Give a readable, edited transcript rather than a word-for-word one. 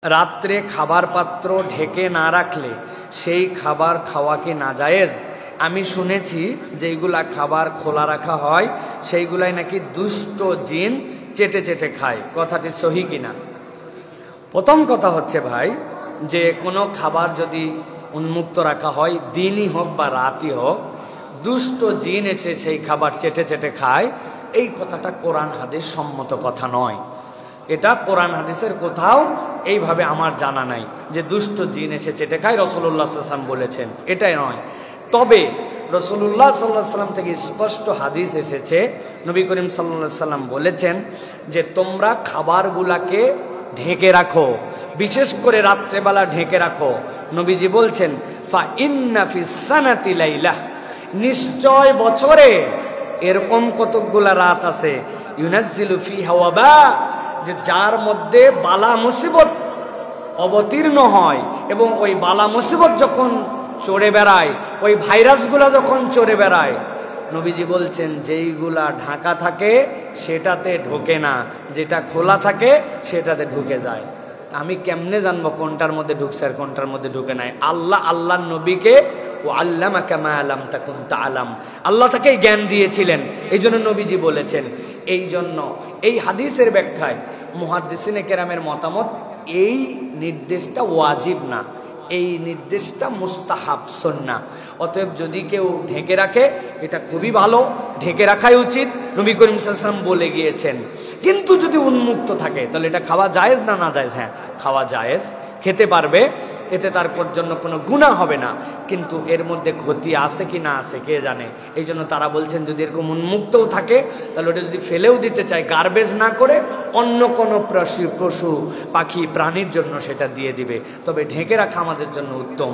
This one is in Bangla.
রাত্রে খাবার পাত্র ঢেকে না রাখলে সেই খাবার খাওয়া কি নাজায়েজ? আমি শুনেছি যেইগুলা খাবার খোলা রাখা হয় সেইগুলাই নাকি দুষ্ট জিন চেটে চেটে খায়। কথাটি সহি কিনা? প্রথম কথা হচ্ছে ভাই, যে কোনো খাবার যদি উন্মুক্ত রাখা হয়, দিনই হোক বা রাতই হোক, দুষ্ট জিন এসে সেই খাবার চেটে চেটে খায়, এই কথাটা কোরআন হাদিস সম্মত কথা নয়। এটা কোরআন হাদিসের কোথাও এইভাবে আমার জানা নাই যে দুষ্ট জিন এসে চেটে খায়। রাসূলুল্লাহ সাল্লাল্লাহু আলাইহি ওয়াসাল্লাম বলেছেন, এটাই নয়। তবে রাসূলুল্লাহ সাল্লাল্লাহু আলাইহি ওয়াসাল্লাম থেকে স্পষ্ট হাদিস এসেছে, নবী করিম সাল্লাল্লাহু আলাইহি ওয়াসাল্লাম বলেছেন যে তোমরা খাবারগুলাকে ঢেকে রাখো, বিশেষ করে রাত্রেবেলা ঢেকে রাখো। নবীজি বলছেন ফা ইন্না ফিস সানাতি লাইলা, নিশ্চয় বছরে এরকম কতকগুলা রাত আছে, ইউনাজ্জিলু ফিহা ওয়াবা, যে যার মধ্যে বালা মুসিবত অবতীর্ণ হয়, এবং ওই বালা মুসিবত যখন চড়ে বেড়ায়, ওই ভাইরাসগুলা যখন চড়ে বেড়ায়, নবীজি বলছেন যেইগুলা ঢাকা থাকে সেটাতে ঢোকে না, যেটা খোলা থাকে সেটাতে ঢুকে যায়। আমি কেমনে জানবো কোনটার মধ্যে ঢুকছে আর কোনটার মধ্যে ঢুকে নাই? আল্লাহ নবীকে ও আল্লামাকা মা লাম তাকুন তাআলাম, আল্লাহ তাকে জ্ঞান দিয়েছিলেন, এই জন্য নবীজি বলেছেন। এই জন্য এই হাদিসের ব্যাখ্যায় মুহাদ্দিসিনে কেরামের মতামত, এই নির্দেশটা ওয়াজিব না, এই নির্দেশটা মুস্তাহাব, সুন্নাহ। অতএব যদি কেউ ঢেকে রাখে এটা খুবই ভালো, ঢেকে রাখাই উচিত, নবী করিম সাল্লাল্লাহু আলাইহি ওয়াসাল্লাম বলে গিয়েছেন। কিন্তু যদি উন্মুক্ত থাকে তাহলে এটা খাওয়া জায়েজ না না জায়েজ? হ্যাঁ, খাওয়া জায়েজ, খেতে পারবে, এতে তার জন্য কোনো গুনাহ হবে না। কিন্তু এর মধ্যে ক্ষতি আছে কি না আছে কে জানে। এই জন্য তারা বলছেন যদি এরকম উন্মুক্তও থাকে তাহলে ওটা যদি ফেলেও দিতে চায়, গার্বেজ না করে অন্য কোনো পশু পাখি প্রাণীর জন্য সেটা দিয়ে দিবে। তবে ঢেকে রাখা আমাদের জন্য উত্তম।